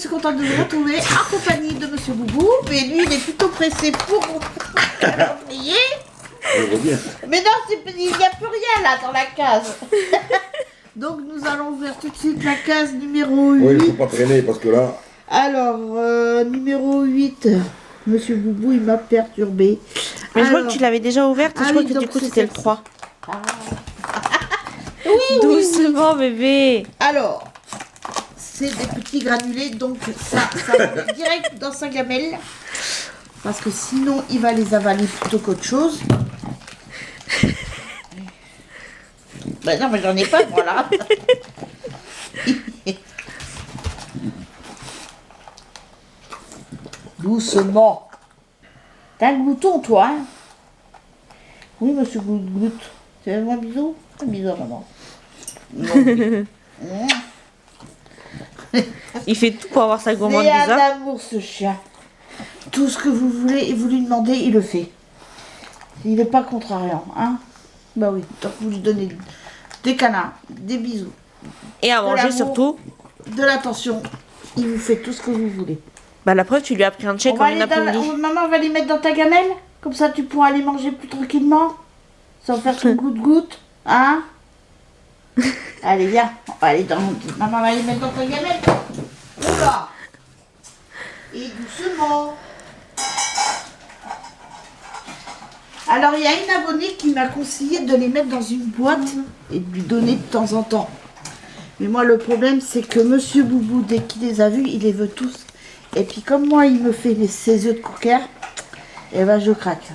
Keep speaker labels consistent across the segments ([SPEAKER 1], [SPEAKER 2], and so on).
[SPEAKER 1] suis contente de vous retrouver en compagnie de Monsieur Boubou. Mais lui, il est plutôt pressé pour le calendrier. Mais non, il n'y a plus rien là dans la case. Donc nous allons ouvrir tout de suite la case numéro 8.
[SPEAKER 2] Oui, il ne faut pas traîner parce que là...
[SPEAKER 1] Alors, numéro 8, Monsieur Boubou, il m'a perturbé.
[SPEAKER 3] Mais je crois que tu l'avais déjà ouverte et je crois que du coup c'était le 3.
[SPEAKER 1] Oui,
[SPEAKER 3] doucement, bébé.
[SPEAKER 1] Alors, c'est des petits granulés, donc ça va direct dans sa gamelle. Parce que sinon, il va les avaler plutôt qu'autre chose. Ben non, mais j'en ai pas, voilà. Doucement. T'as un glouton, toi, hein? Oui, monsieur Gloutte. Tu veux un bisou? Un bisou à maman.
[SPEAKER 3] Il fait tout pour avoir sa gourmande
[SPEAKER 1] C'est un
[SPEAKER 3] bizarre.
[SPEAKER 1] amour, ce chien. Tout ce que vous voulez et vous lui demandez, il le fait. Il n'est pas contrariant, hein? Bah oui, donc vous lui donnez des câlins, des bisous,
[SPEAKER 3] Et à manger
[SPEAKER 1] l'amour.
[SPEAKER 3] surtout.
[SPEAKER 1] de l'attention. Il vous fait tout ce que vous voulez.
[SPEAKER 3] Bah la preuve, tu lui as pris un chèque
[SPEAKER 1] On va
[SPEAKER 3] en
[SPEAKER 1] aller
[SPEAKER 3] une après-midi.
[SPEAKER 1] maman va les mettre dans ta gamelle. Comme ça, tu pourras aller manger plus tranquillement. Sans faire ton goutte-goutte. Hein? Allez, viens. On va aller maman va les mettre dans ta gamelle. Oula! Et doucement. Alors, il y a une abonnée qui m'a conseillé de les mettre dans une boîte et de lui donner de temps en temps. Mais moi, le problème, c'est que Monsieur Boubou, dès qu'il les a vus, il les veut tous. Et puis, comme moi, il me fait ses œufs de cocker, et ben, je craque.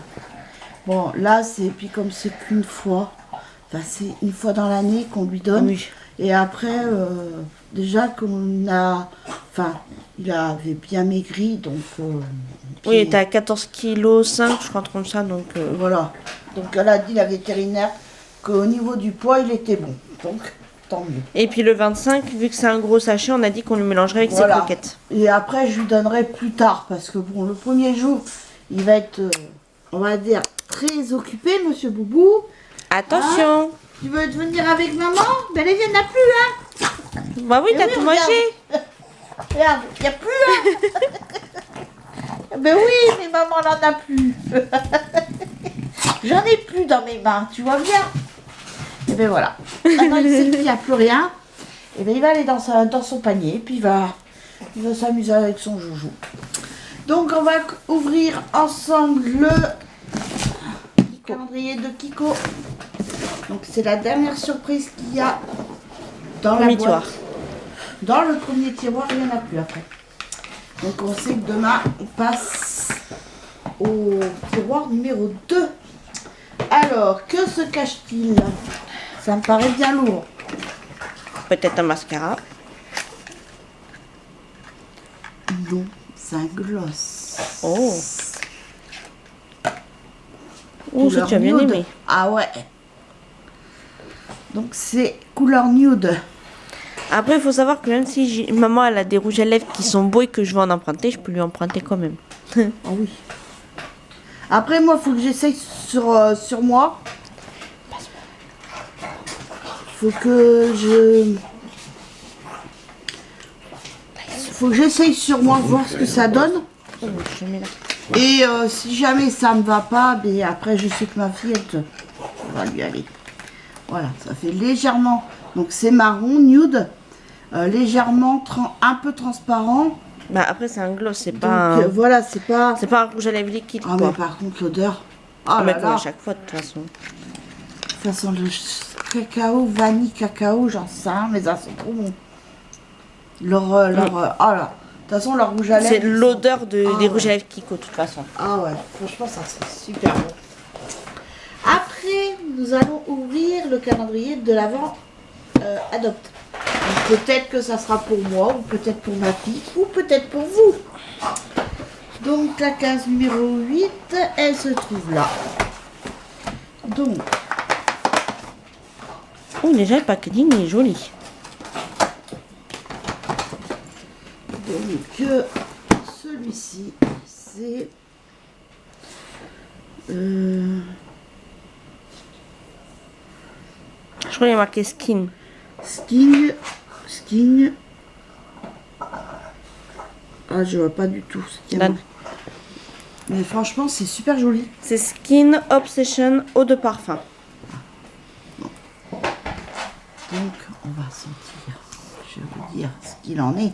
[SPEAKER 1] Bon, là, c'est... Puis, comme c'est qu'une fois, enfin, c'est une fois dans l'année qu'on lui donne.
[SPEAKER 3] Oui.
[SPEAKER 1] Et après, déjà qu'on a... Enfin, il avait bien maigri, donc...
[SPEAKER 3] Oui, il était à 14 kg 5, je crois, comme ça, donc...
[SPEAKER 1] Voilà. Donc, elle a dit, la vétérinaire, qu'au niveau du poids, il était bon. Donc, tant mieux.
[SPEAKER 3] Et puis le 25, vu que c'est un gros sachet, on a dit qu'on le mélangerait avec ses croquettes.
[SPEAKER 1] Et après, je lui donnerai plus tard, parce que bon, le premier jour, il va être, on va dire, très occupé, Monsieur Boubou.
[SPEAKER 3] Attention.
[SPEAKER 1] Tu veux venir avec maman? Ben, il n'y en a plus, hein.
[SPEAKER 3] Bah oui,
[SPEAKER 1] Eh
[SPEAKER 3] t'as
[SPEAKER 1] oui,
[SPEAKER 3] tout
[SPEAKER 1] regarde.
[SPEAKER 3] mangé.
[SPEAKER 1] Regarde, il n'y a plus, hein. Ben oui, mais maman n'en a plus. J'en ai plus dans mes mains, tu vois bien. Et ben voilà. Maintenant, il sait qu'il n'y a plus rien. Et ben il va aller dans son panier, puis il va s'amuser avec son joujou. Donc on va ouvrir ensemble le calendrier de Kiko. Donc c'est la dernière surprise qu'il y a dans la
[SPEAKER 3] Miroir.
[SPEAKER 1] boîte. Dans le premier tiroir, il n'y en a plus après. Donc on sait que demain on passe au tiroir numéro 2. Alors, que se cache-t-il? Ça me paraît bien lourd.
[SPEAKER 3] Peut-être un mascara.
[SPEAKER 1] Non, c'est un gloss.
[SPEAKER 3] Oh. Oh, ça
[SPEAKER 1] Couleur
[SPEAKER 3] tu as bien
[SPEAKER 1] nude.
[SPEAKER 3] aimé.
[SPEAKER 1] Ah ouais. Donc c'est couleur nude.
[SPEAKER 3] Après, il faut savoir que même si maman elle a des rouges à lèvres qui sont beaux et que je veux en emprunter, je peux lui emprunter quand même.
[SPEAKER 1] Ah oui. Après moi, il faut que j'essaye sur moi. Faut que j'essaye sur moi, voir ce que ça donne.
[SPEAKER 3] Oh, je mets là.
[SPEAKER 1] Et si jamais ça me va pas, ben après je sais que ma fille, elle va lui aller. Voilà, ça fait légèrement. Donc c'est marron, nude, légèrement un peu transparent.
[SPEAKER 3] Bah après c'est un gloss, c'est
[SPEAKER 1] Donc
[SPEAKER 3] pas un...
[SPEAKER 1] voilà, c'est pas.
[SPEAKER 3] C'est pas un rouge à lèvres liquide
[SPEAKER 1] Ah
[SPEAKER 3] quoi.
[SPEAKER 1] mais par contre l'odeur.
[SPEAKER 3] Ah,
[SPEAKER 1] Oh
[SPEAKER 3] mais
[SPEAKER 1] là
[SPEAKER 3] comme à
[SPEAKER 1] là.
[SPEAKER 3] chaque fois de toute façon.
[SPEAKER 1] Ça sent le cacao, vanille, cacao, j'en sais rien, mais ça sent trop bon. Oh là. De toute façon, leur rouge à lèvres.
[SPEAKER 3] C'est l'odeur des
[SPEAKER 1] Ah,
[SPEAKER 3] rouges à
[SPEAKER 1] ouais.
[SPEAKER 3] lèvres Kiko de toute façon.
[SPEAKER 1] Ah ouais, franchement, ça c'est super bon. Après, nous allons ouvrir le calendrier de l'Avent Adopte. Donc, peut-être que ça sera pour moi, ou peut-être pour ma fille, ou peut-être pour vous. Donc, la case numéro 8, elle se trouve là. Donc,
[SPEAKER 3] Oh déjà le packaging est joli.
[SPEAKER 1] celui-ci, c'est...
[SPEAKER 3] Je crois qu'il y a marqué skin.
[SPEAKER 1] Sting. Ah, je vois pas du tout ce qu'il y a
[SPEAKER 3] Là.
[SPEAKER 1] marqué. Mais franchement, c'est super joli.
[SPEAKER 3] C'est Skin Obsession eau de parfum.
[SPEAKER 1] Donc, on va sentir. Je vais vous dire ce qu'il en est.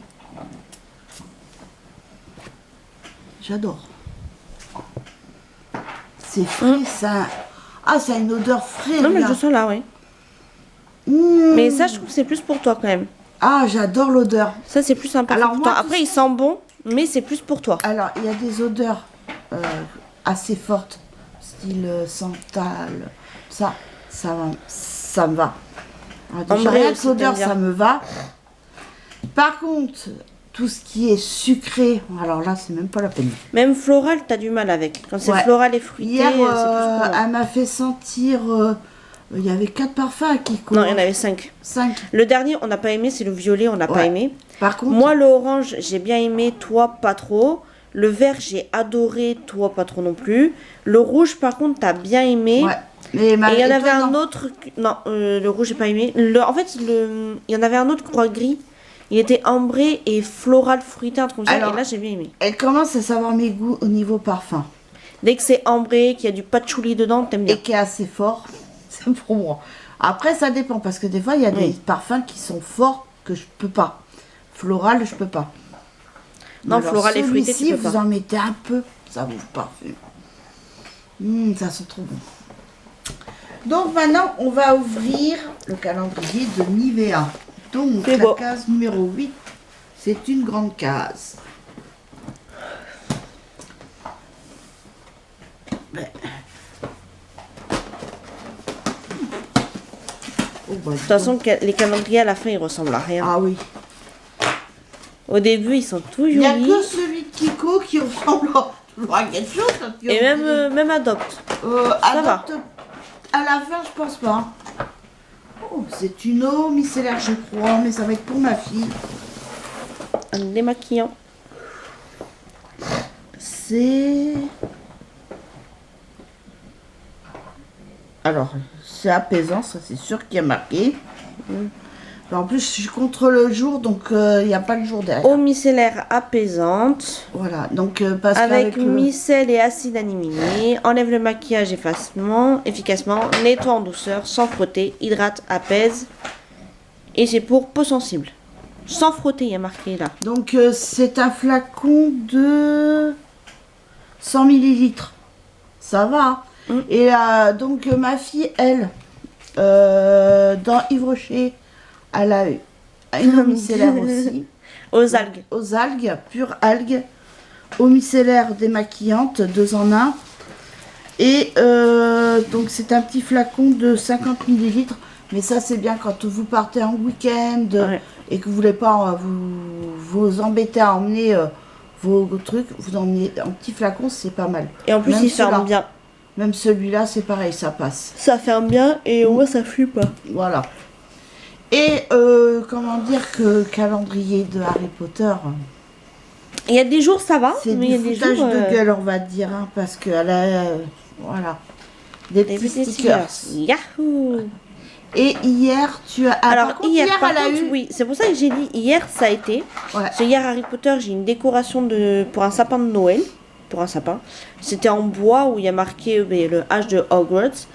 [SPEAKER 1] J'adore. C'est frais, ça. Ah, ça a une odeur fraîche.
[SPEAKER 3] Non, mais
[SPEAKER 1] là.
[SPEAKER 3] je sens là, oui. Mais ça, je trouve que c'est plus pour toi quand même.
[SPEAKER 1] Ah, j'adore l'odeur.
[SPEAKER 3] Ça, c'est plus sympa
[SPEAKER 1] Alors,
[SPEAKER 3] pour
[SPEAKER 1] moi,
[SPEAKER 3] toi.
[SPEAKER 1] tout
[SPEAKER 3] Après, il sent bon, mais c'est plus pour toi.
[SPEAKER 1] Alors, il y a des odeurs assez fortes, style santal. Ça me va. Alors, déjà,
[SPEAKER 3] Ambré
[SPEAKER 1] rien que
[SPEAKER 3] aussi,
[SPEAKER 1] l'odeur,
[SPEAKER 3] t'aimes bien.
[SPEAKER 1] ça me va. Par contre, tout ce qui est sucré, alors là, c'est même pas la peine.
[SPEAKER 3] Même floral, t'as du mal avec. Quand c'est
[SPEAKER 1] Ouais.
[SPEAKER 3] floral et fruité,
[SPEAKER 1] Hier,
[SPEAKER 3] c'est plus pour moi.
[SPEAKER 1] elle m'a fait sentir. Il y avait 4 parfums à Kiko.
[SPEAKER 3] Non, il y en avait 5.
[SPEAKER 1] 5.
[SPEAKER 3] Le dernier, on n'a pas aimé, c'est le violet, on n'a pas
[SPEAKER 1] Ouais.
[SPEAKER 3] aimé.
[SPEAKER 1] Par contre,
[SPEAKER 3] Moi, le orange, j'ai bien aimé, toi, pas trop. Le vert, j'ai adoré, toi, pas trop non plus. Le rouge, par contre, t'as bien aimé.
[SPEAKER 1] ouais. Mais
[SPEAKER 3] Et il y en avait un
[SPEAKER 1] non.
[SPEAKER 3] autre. Non, le rouge, j'ai pas aimé. En fait, il y en avait un autre croix gris. Il était ambré et floral fruité, un truc comme ça.
[SPEAKER 1] Alors-
[SPEAKER 3] Et là, j'ai bien aimé.
[SPEAKER 1] Elle commence à savoir mes goûts au niveau parfum.
[SPEAKER 3] Dès que c'est ambré, qu'il y a du patchouli dedans, t'aimes bien.
[SPEAKER 1] Et qui est assez fort, c'est pour moi. Après, ça dépend, parce que des fois, il y a des
[SPEAKER 3] Oui.
[SPEAKER 1] parfums qui sont forts que je peux pas. Floral, je peux pas.
[SPEAKER 3] Non,
[SPEAKER 1] Mais alors,
[SPEAKER 3] floral et fruité, tu
[SPEAKER 1] celui-ci,
[SPEAKER 3] peux
[SPEAKER 1] vous
[SPEAKER 3] pas.
[SPEAKER 1] en mettez un peu, ça vous parfum. Ça sent trop bon. Donc maintenant, on va ouvrir le calendrier de Nivea. Donc,
[SPEAKER 3] C'est
[SPEAKER 1] la
[SPEAKER 3] beau.
[SPEAKER 1] case numéro 8, c'est une grande case. Ben. Oh, bah,
[SPEAKER 3] De toute façon, les calendriers à la fin, ils ressemblent à rien.
[SPEAKER 1] ah oui.
[SPEAKER 3] Au début, ils sont tout
[SPEAKER 1] Il n'y a
[SPEAKER 3] jolis.
[SPEAKER 1] que celui de Kiko qui ressemble à quelque chose. hein, qui
[SPEAKER 3] Et
[SPEAKER 1] ressemble-
[SPEAKER 3] même Adopt. Ça va.
[SPEAKER 1] adopte- à la fin, je pense pas. Oh, c'est une eau micellaire, je crois, mais ça va être pour ma fille.
[SPEAKER 3] Un démaquillant.
[SPEAKER 1] C'est. Alors, c'est apaisant, ça c'est sûr qu'il y a marqué. En plus, je suis contre le jour, donc il n'y a pas le jour derrière.
[SPEAKER 3] Eau micellaire apaisante.
[SPEAKER 1] Voilà, donc parce
[SPEAKER 3] Avec
[SPEAKER 1] qu'avec le...
[SPEAKER 3] micelle et acide aminé. Enlève le maquillage efficacement. Nettoie en douceur, sans frotter. Hydrate, apaise. Et c'est pour peau sensible. Sans frotter, il y a marqué là.
[SPEAKER 1] Donc c'est un flacon de 100 millilitres. Ça va. Et donc ma fille, elle, dans Yves Rocher, elle a eu une eau micellaire aussi.
[SPEAKER 3] Aux algues.
[SPEAKER 1] Aux algues, pure algues. Eau micellaire démaquillante, 2 en 1. Et donc c'est un petit flacon de 50 millilitres. Mais ça c'est bien quand vous partez en week-end
[SPEAKER 3] Ouais.
[SPEAKER 1] et que vous voulez pas vous embêter à emmener vos trucs. Vous emmenez un petit flacon, c'est pas mal.
[SPEAKER 3] Et en plus,
[SPEAKER 1] Même
[SPEAKER 3] il ferme
[SPEAKER 1] ceux-là.
[SPEAKER 3] bien.
[SPEAKER 1] Même celui-là, c'est pareil, ça passe.
[SPEAKER 3] Ça ferme bien et au moins ça fuit pas.
[SPEAKER 1] Voilà. Et comment dire que calendrier de Harry Potter,
[SPEAKER 3] Il y a des jours, ça va.
[SPEAKER 1] c'est
[SPEAKER 3] Mais il y a
[SPEAKER 1] du
[SPEAKER 3] des
[SPEAKER 1] foutage
[SPEAKER 3] jours.
[SPEAKER 1] de gueule, on va dire, hein, parce qu'elle a, voilà, des
[SPEAKER 3] Des
[SPEAKER 1] petits
[SPEAKER 3] petits
[SPEAKER 1] stickers.
[SPEAKER 3] stickers. Yahoo!
[SPEAKER 1] Et hier, tu as... Ah,
[SPEAKER 3] Alors,
[SPEAKER 1] par contre,
[SPEAKER 3] hier, par
[SPEAKER 1] elle a
[SPEAKER 3] contre,
[SPEAKER 1] eu...
[SPEAKER 3] oui, c'est pour ça que j'ai dit hier, ça a été.
[SPEAKER 1] Ouais.
[SPEAKER 3] Parce que hier, Harry Potter, j'ai une décoration pour un sapin de Noël. Pour un sapin. C'était en bois où il y a marqué le H de Hogwarts.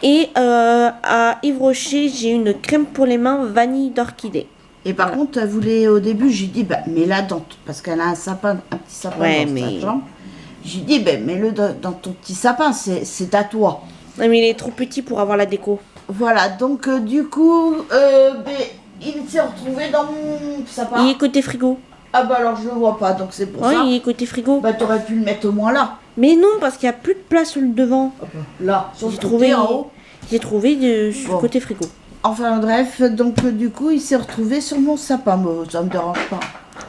[SPEAKER 3] Et à Yves Rocher, j'ai une crème pour les mains vanille d'orchidée.
[SPEAKER 1] Et par contre, elle voulait, au début, j'ai dit, bah, mets-la dans... Parce qu'elle a un sapin, un petit sapin
[SPEAKER 3] Ouais,
[SPEAKER 1] dans
[SPEAKER 3] mais-
[SPEAKER 1] sa chambre. J'ai dit, ben, mets-le dans ton petit sapin, c'est à toi.
[SPEAKER 3] Non, mais il est trop petit pour avoir la déco.
[SPEAKER 1] Voilà, donc du coup, ben, il s'est retrouvé dans mon sapin.
[SPEAKER 3] Il est côté frigo.
[SPEAKER 1] Ah bah alors je le vois pas, donc c'est pour
[SPEAKER 3] Oui,
[SPEAKER 1] ça.
[SPEAKER 3] il est côté frigo.
[SPEAKER 1] Bah t'aurais pu le mettre au moins là.
[SPEAKER 3] Mais non, parce qu'il n'y a plus de place sur le devant.
[SPEAKER 1] Là, sur le
[SPEAKER 3] J'ai
[SPEAKER 1] côté
[SPEAKER 3] trouvé,
[SPEAKER 1] en haut.
[SPEAKER 3] j'ai trouvé sur
[SPEAKER 1] Bon.
[SPEAKER 3] le côté frigo.
[SPEAKER 1] Enfin bref, donc du coup il s'est retrouvé sur mon sapin. Bon, ça me dérange pas.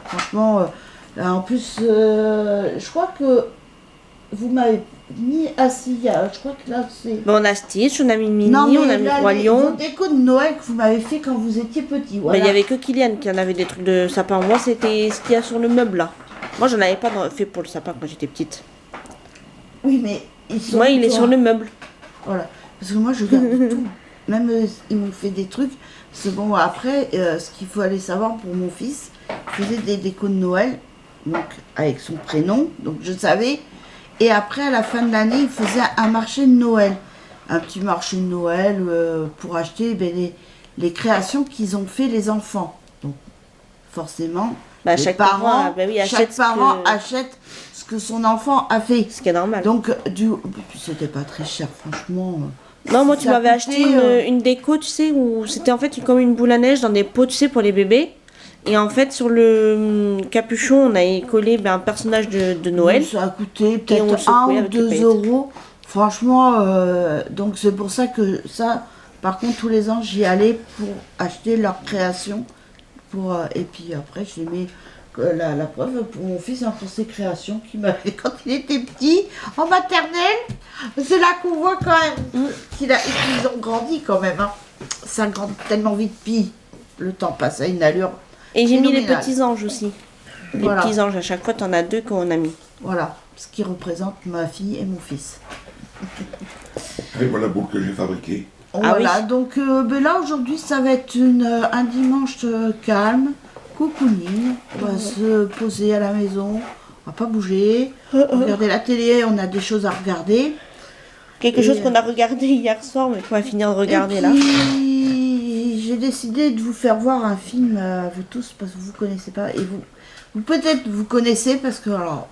[SPEAKER 1] Franchement, en plus, je crois que vous m'avez mis assis. Je crois que là c'est...
[SPEAKER 3] Bon, on a Stitch, on a mis Minnie,
[SPEAKER 1] Non, mais
[SPEAKER 3] on a mis
[SPEAKER 1] là,
[SPEAKER 3] Roi
[SPEAKER 1] vos
[SPEAKER 3] Lion.
[SPEAKER 1] décos de Noël que vous m'avez fait quand vous étiez petit.
[SPEAKER 3] Bah,
[SPEAKER 1] Voilà.
[SPEAKER 3] il y avait que Kylian qui en avait des trucs de sapin. Moi, c'était ce qu'il y a sur le meuble là. Moi, j'en avais pas fait pour le sapin quand j'étais petite.
[SPEAKER 1] Oui, mais ils sont...
[SPEAKER 3] Moi, il est
[SPEAKER 1] toi.
[SPEAKER 3] sur le meuble.
[SPEAKER 1] Voilà. Parce que moi, je garde tout. Même ils m'ont fait des trucs. C'est bon, après, ce qu'il faut aller savoir pour mon fils, il faisait des décos de Noël. donc avec son prénom, donc je savais. Et après, à la fin de l'année, ils faisaient un marché de Noël. Un petit marché de Noël pour acheter les créations qu'ils ont fait les enfants. Donc, forcément,
[SPEAKER 3] Bah,
[SPEAKER 1] les
[SPEAKER 3] chaque
[SPEAKER 1] parents,
[SPEAKER 3] parent, bah oui,
[SPEAKER 1] chaque
[SPEAKER 3] achète
[SPEAKER 1] parent achète ce que son enfant a fait.
[SPEAKER 3] ce qui est normal.
[SPEAKER 1] Donc, c'était pas très cher, franchement.
[SPEAKER 3] Non, moi, tu
[SPEAKER 1] Ça
[SPEAKER 3] m'avais
[SPEAKER 1] a
[SPEAKER 3] acheté
[SPEAKER 1] coûté,
[SPEAKER 3] une déco, tu sais, où c'était en fait comme une boule à neige dans des pots, tu sais, pour les bébés. Et en fait, sur le capuchon, on avait collé un personnage de Noël.
[SPEAKER 1] Ça a coûté
[SPEAKER 3] on le
[SPEAKER 1] peut-être
[SPEAKER 3] secouait
[SPEAKER 1] 1 ou
[SPEAKER 3] avec les
[SPEAKER 1] 2
[SPEAKER 3] paillettes.
[SPEAKER 1] euros. Franchement, donc c'est pour ça que ça, par contre, tous les ans, j'y allais pour acheter leurs créations. Et puis après, je les mets la preuve pour mon fils, pour ses créations qu'il m'a fait quand il était petit, en maternelle. C'est là qu'on voit quand même qu'ils ont grandi quand même. Hein. Ça grandit tellement vite, puis le temps passe à une allure.
[SPEAKER 3] Et j'ai mis les
[SPEAKER 1] phénoménale.
[SPEAKER 3] petits anges aussi. Les
[SPEAKER 1] Voilà.
[SPEAKER 3] petits anges, à chaque fois, t'en as 2 qu'on a mis.
[SPEAKER 1] Voilà, ce qui représente ma fille et mon fils.
[SPEAKER 2] Et voilà la boule que j'ai fabriquée.
[SPEAKER 1] Voilà,
[SPEAKER 3] oui.
[SPEAKER 1] donc là aujourd'hui ça va être un dimanche calme, cocooning. On va se poser à la maison, on va pas bouger, regarder la télé, on a des choses à regarder.
[SPEAKER 3] Quelque
[SPEAKER 1] Et,
[SPEAKER 3] chose qu'on a regardé hier soir, mais qu'on va finir de regarder
[SPEAKER 1] et
[SPEAKER 3] là.
[SPEAKER 1] puis, j'ai décidé de vous faire voir un film, vous tous, parce que vous connaissez pas, et vous peut-être vous connaissez parce que alors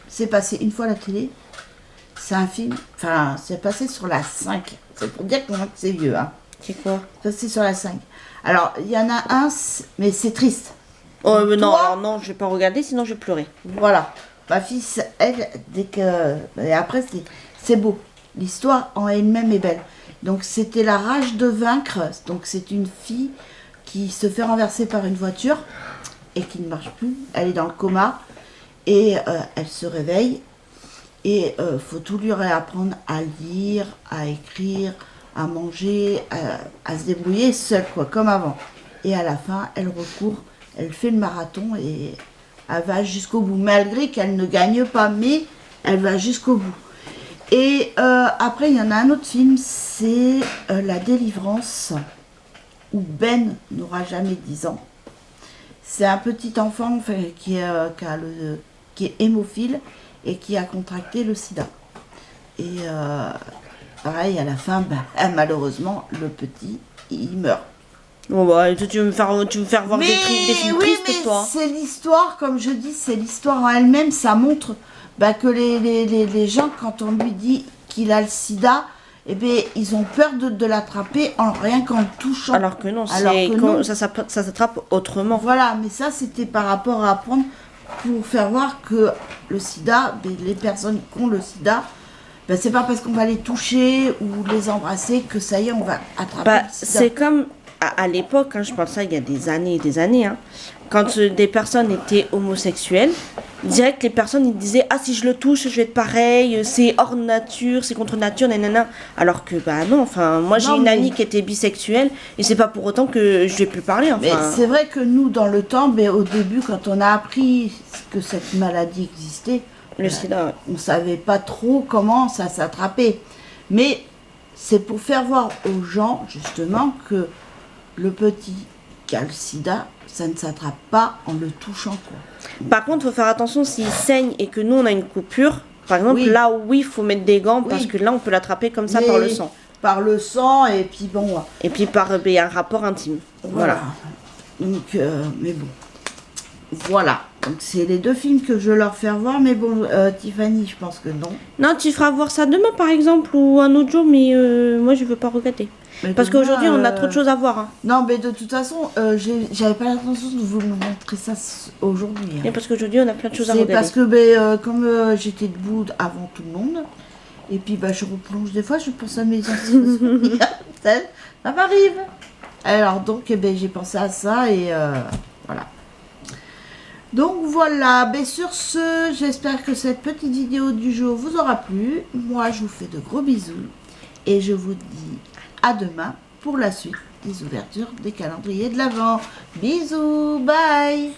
[SPEAKER 1] c'est passé une fois à la télé. C'est un film, enfin c'est passé sur la 5. C'est pour dire comment c'est vieux, hein.
[SPEAKER 3] C'est quoi?
[SPEAKER 1] Ça, c'est sur la 5. Alors, il y en a un, mais c'est triste.
[SPEAKER 3] Oh, mais non,
[SPEAKER 1] Toi
[SPEAKER 3] alors non, je vais pas regarder, sinon je vais pleurer.
[SPEAKER 1] Voilà. Ma fille, elle, dès que... Et après, c'est beau. L'histoire en elle-même est belle. Donc, c'était La rage de vaincre. Donc, c'est une fille qui se fait renverser par une voiture et qui ne marche plus. Elle est dans le coma. Et elle se réveille. Et faut tout lui réapprendre à lire, à écrire, à manger, à se débrouiller seule, quoi, comme avant. Et à la fin, elle recourt, elle fait le marathon et elle va jusqu'au bout, malgré qu'elle ne gagne pas, mais elle va jusqu'au bout. Et après, il y en a un autre film, c'est La Délivrance, où Ben n'aura jamais 10 ans. C'est un petit enfant enfin, qui est hémophile et qui a contracté le sida. Et pareil, à la fin, malheureusement, le petit, il meurt.
[SPEAKER 3] Bon, bah, tu veux me faire voir des films
[SPEAKER 1] oui,
[SPEAKER 3] tristes,
[SPEAKER 1] mais
[SPEAKER 3] toi.
[SPEAKER 1] c'est l'histoire, comme je dis, c'est l'histoire en elle-même. Ça montre que les gens, quand on lui dit qu'il a le sida, eh bien, ils ont peur de l'attraper rien qu'en le touchant.
[SPEAKER 3] Alors que non, ça s'attrape autrement.
[SPEAKER 1] Voilà, mais ça, c'était par rapport à apprendre pour faire voir que le sida, les personnes qui ont le sida, c'est pas parce qu'on va les toucher ou les embrasser que ça y est, on va attraper le sida.
[SPEAKER 3] C'est comme à l'époque, hein, je pense ça il y a des années et des années, hein, quand des personnes étaient homosexuelles, direct les personnes ils disaient ah si je le touche je vais être pareil, c'est hors nature, c'est contre nature, nanana. Alors que non, enfin moi j'ai une amie qui était bisexuelle et c'est pas pour autant que je vais plus parler. Enfin.
[SPEAKER 1] Mais c'est vrai que nous dans le temps, au début quand on a appris que cette maladie existait,
[SPEAKER 3] le sida, ouais.
[SPEAKER 1] On savait pas trop comment ça s'attrapait. Mais c'est pour faire voir aux gens justement que le petit qui a le sida, ça ne s'attrape pas en le touchant, quoi.
[SPEAKER 3] Par contre, il faut faire attention s'il saigne et que nous on a une coupure. Par exemple, là oui, il faut mettre des gants parce que là on peut l'attraper comme ça par le sang.
[SPEAKER 1] Par le sang et puis bon.
[SPEAKER 3] Et puis par un rapport intime. Voilà.
[SPEAKER 1] Donc, mais bon. Voilà. Donc c'est les 2 films que je veux leur faire voir, mais bon, Tiffany, je pense que non.
[SPEAKER 3] Non, tu feras voir ça demain par exemple ou un autre jour, mais moi je veux pas regarder.
[SPEAKER 1] Mais
[SPEAKER 3] parce
[SPEAKER 1] demain,
[SPEAKER 3] qu'aujourd'hui on a trop de choses à voir. Hein.
[SPEAKER 1] Non, mais de toute façon, j'avais pas l'intention de vous montrer ça aujourd'hui. Hein.
[SPEAKER 3] Et parce qu'aujourd'hui on a plein de choses à regarder.
[SPEAKER 1] C'est parce que comme j'étais debout avant tout le monde, et puis je replonge des fois, je pense à mes anciens souvenirs. Ça m'arrive. Alors donc, j'ai pensé à ça et voilà. Donc voilà, sur ce, j'espère que cette petite vidéo du jour vous aura plu. Moi, je vous fais de gros bisous et je vous dis à demain pour la suite des ouvertures des calendriers de l'Avent. Bisous, bye.